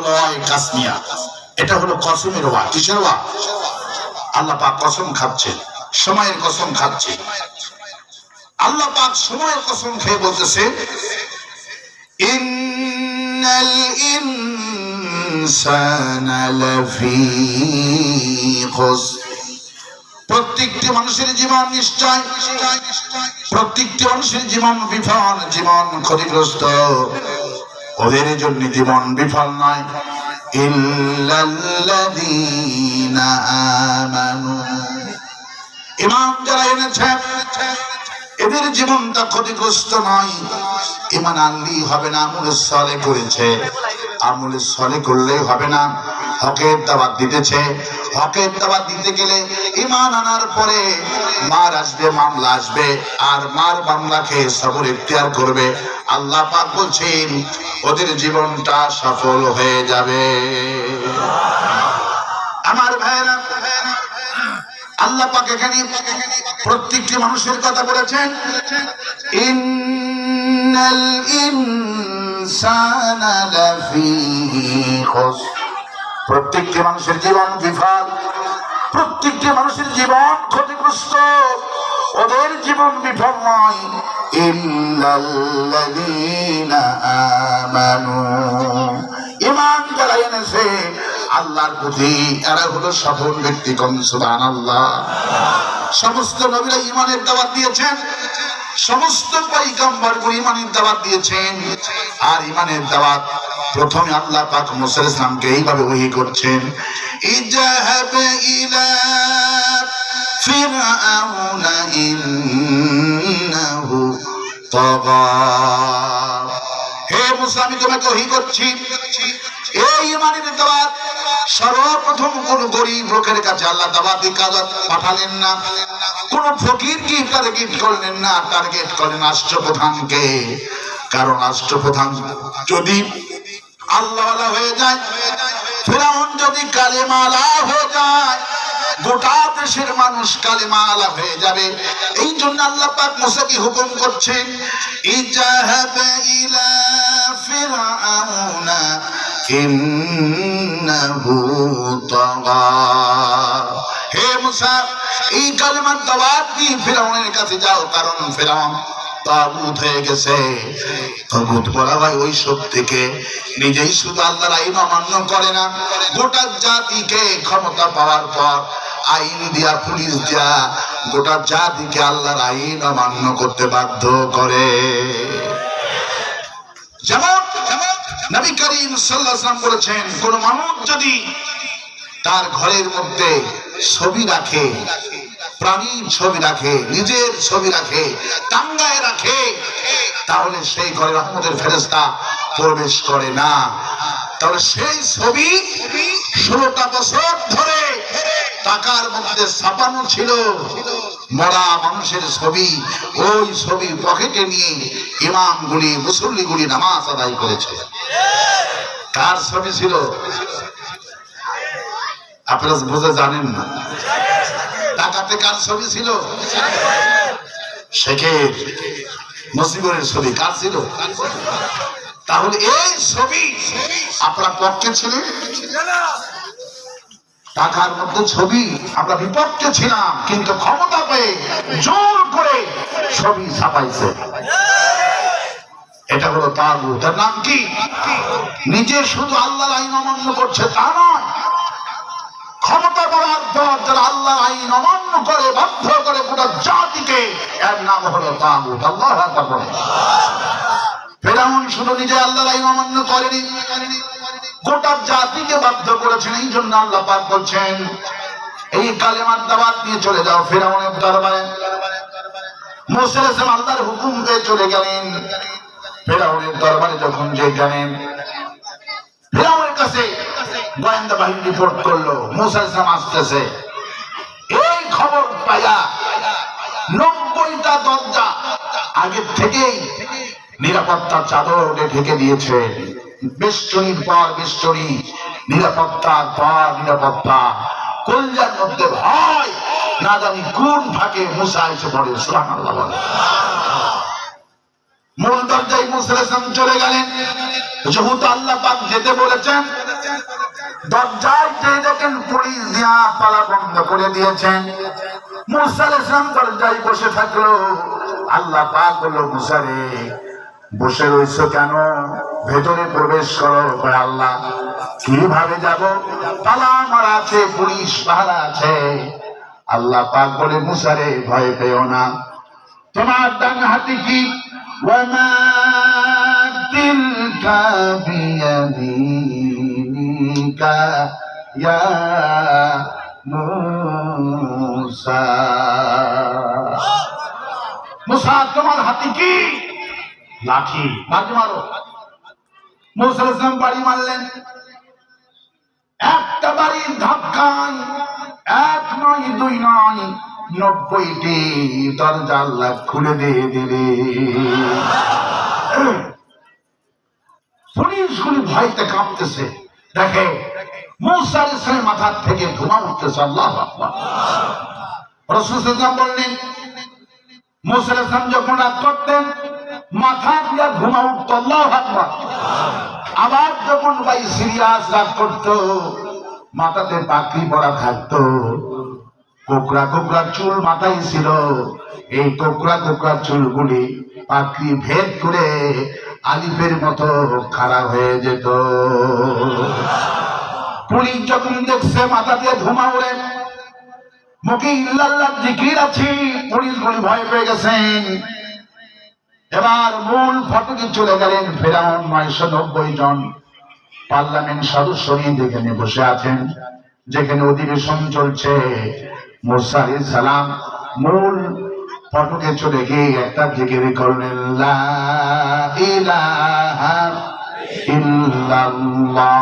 লয় কাসমিয়া, এটা হলো কসমের ওয়া। কিসের ওয়া? আল্লাহ পাক কসম খাচ্ছেন, সময়ের কসম খাচ্ছে। আল্লাহ পাক সময়ের কসম খেয়ে বলতেছে, ইন্নাল ইনসানা লাফি খুসর, প্রত্যেকটি মানুষের জীবন নিশ্চয়, প্রত্যেকটি মানুষের জীবন বিফল, জীবন ক্ষতিগ্রস্ত। ওদের জন্য জীবন বিফল নয়, ইল্লাল্লাযীনা আমানু, ঈমান যারা এনেছে এদের জীবনটা ক্ষতিগ্রস্ত নয়। ঈমান আনলেই হবে না, আমলে সালেহ করেছে। আমলে সালেহ করলেই হবে না, হকের দাওয়াত দিতেছে। হকের দাওয়াত দিতে গেলে ঈমান আনার পরে মার আসবে, মামলা আসবে, আর মার মামলাকে সবর ইখতিয়ার করবে। আল্লাহ পাক বলছেন ওদের জীবনটা সফল হয়ে যাবে। আমার ভাইরা, আল্লাহ পাক এখানে প্রত্যেকটি মানুষের কথা বলেছেন, ইন্নাল ইনসানা লাফি খুসর, প্রত্যেকটি মানুষের জীবন বিফল, প্রত্যেকটি মানুষের জীবন ক্ষতিগ্রস্ত। ওদের জীবন বিফল নয়, ইল্লাল্লাযীনা আমানু, ঈমান যারা এনেছে আল্লাহর প্রতি, এরা হলো সফল ব্যক্তি। কোন সুবহানাল্লাহ। সমস্ত নবীরা ঈমানের দাওয়াত দিয়েছেন, সমস্ত পয়গম্বরগণ ঈমানের দাওয়াত দিয়েছেন। আর ঈমানের দাওয়াত প্রথমে আল্লাহ পাক মুসা আলাইহিস সালামকে এইভাবে ওহী করছেন, ইযহাব ইলা ফিরআউনা ইন্নাহু তাগা, হে মুসা আমি তোমাকে ওহী করছি। এই ঈমানের দাওয়াত সর্বপ্রথম কোন গরীব লোকের কাছে আল্লাহ দাওয়াতি কাজ পাঠালেন না, কোন ফকিরকে টার্গেট করলেন না, টার্গেট করেন রাষ্ট্রপ্রধানকে। কারণ রাষ্ট্রপ্রধান যদি আল্লাহওয়ালা হয়ে যায়, ফিরআউন যদি কালেমাওয়ালা হয়ে যায়, গোটা দেশের মানুষ কালেমাওয়ালা হয়ে যাবে। এই জন্য আল্লাহ পাক মুসাকে হুকুম করছেন, ইযহাব ইলা ফিরআউনা ইন্নাহু তাগা, হে মুসা এই কালেমার দাওয়াত দিয়ে ফিরআউনের কাছে যাও। কারণ ফিরআউন তাগুত হয়ে গেছে। তাগুত বলা হয় ওই শক্তিকে নিজেই শুধু আল্লাহর আইন অমান্য করে না, গোটা জাতিকে ক্ষমতা পাওয়ার পর আইন দিয়া, পুলিশ দিয়া গোটা জাতিকে আল্লাহর আইন অমান্য করতে বাধ্য করে। যেমন নবী করিম সাল্লাল্লাহু আলাইহি ওয়াসাল্লাম বলেছেন, কোন মানুষ যদি তার ঘরের মধ্যে ছবি রাখে, প্রাণীর ছবি রাখে, নিজের ছবি রাখে, টাঙ্গায় রাখে, তাহলে সেই ঘরে রহমতের ফেরেশতা প্রবেশ করে না। তাহলে সেই ছবি 16টা বছর ধরে টাকার মধ্যে ছাপানো ছিল, মরা মানুষের ছবি। ওই ছবি পকেটে নিয়ে ইমামগুলি, মুসল্লিগুলি নামাজ আদায় করেছে। কার ছবি ছিল? আপনারা বুঝে জানেন না। টাকাতে কার ছবি ছিল? শেখের, মুজিবুরের ছবি কার ছিল? তাহলে এই ছবি আপনার পক্ষে ছিল? টাকার মধ্যে ছবি আমরা বিপক্ষে ছিলাম, কিন্তু ক্ষমতা পেয়ে জোর করে ছবি ছাপাইছে। এটা হলো তাগুত। তার নাম কি? নিজে শুধু আল্লাহর আইন অমান্য করছে তা নয়, ক্ষমতা পাওয়ার পর যারা আল্লাহর আইন অমান্য করে, বাধ্য করে গোটা জাতিকে, এর নাম হলো তাগুত। আল্লাহু আকবার। ফিরআউন শুধু নিজে আল্লাহর আইন অমান্য করেনি, গোটা জাতিকে বাধ্য করেছেন। এই জন্য আল্লাহ পাক বলছেন, এই কালেমার দাওয়াত নিয়ে চলে যাও ফিরআউনের দরবারে। মুসা আলাইহিস সালাম আল্লাহর হুকুম পেয়ে চলে গেলেন ফিরআউনের দরবারে। যখন যে গেলেন, ফিরআউনের কাছে গোয়েন্দা বাহিনী রিপোর্ট করলো মুসা আলাইহিস সালাম আসতেছে। এই খবর পাইয়া 90টা দরজা আগে থেকেই নিরাপত্তার চাদর ঢেকে দিয়েছে। বেষ্টনীর পর বেষ্টনী, নিরাপত্তার পর নিরাপত্তা। কলজার মধ্যে ভয়, না জানি কোন ফাঁকে মুসা এসে পড়ে। সুবহানাল্লাহ বলে। মূল দরজায় মুসা আলাইহিস সালাম চলে গেলেন। যেহেতু আল্লাহ পাক যেতে বলেছেন, দরজায় যে দেখেন পুলিশ দিয়া পালা বন্ধ করে দিয়েছেন। মুসা আলাইহিস সালাম দরজায় বসে থাকলো। আল্লাহ পাক বলল, মুসা রে বসে রইছো কেন? ভেতরে প্রবেশ করো। আল্লাহ কিভাবে যাব? তালা মারা আছে, পুলিশ পাহারা আছে। আল্লাহ পাক বলে, মুসা রে ভয় পেও না। তোমার ডান হাতে কি? ওয়ামা তিলকা বিয়ামিনিকা ইয়া মুসা। মুসা তোমার হাতে কি? লাঠি। লাঠি মারো। মুসা আলাইহিস সালাম বাড়ি মারলেন। একটা বাড়ির ধাক্কায় এক নয় দুই নয় 90টি দরজা আল্লাহ খুলে দিয়ে দিলে। পুলিশগুলি ভয়তে কাঁপতেছে। দেখে মুসা আলাইহিস সালামের মাথার থেকে ধোঁয়া উঠতেছে। আল্লাহু আকবার। রাসূল সাল্লাল্লাহু আলাইহি ওয়াসাল্লাম বললেন, মুসা আলাইহিস সালাম যখন রাগ করতেন মাথা দিয়ে ধোঁয়া উঠত। আল্লাহু আকবার। আবার যখন ভাই সিরিয়াস রাগ করতো মাথাতে পাখি পড়া থাকতো। কোকড়া কোকড়া চুল মাথায় ছিল। এই কোকড়া কোকড়া চুলগুলি পাখি ভেদ করে আলিফের মতো খাড়া হয়ে যেত। পুলিশ যখন দেখছে মাথা দিয়ে ধোঁয়া ওড়ে, মুখে ইল্লাল্লাহ জিকির আছে, পুলিশগুলি ভয় পেয়ে গেছেন। এবার মূল ফটকে চলে গেলেন। ফেরাউন 990 জন পার্লামেন্ট সদস্য নিয়ে যেখানে বসে আছেন, যেখানে অধিবেশন চলছে। মুসা আলাইহিস সালাম মূল ফটকে চলে গিয়ে একটা জিকির করলেন, লা ইলাহা ইল্লাল্লাহ।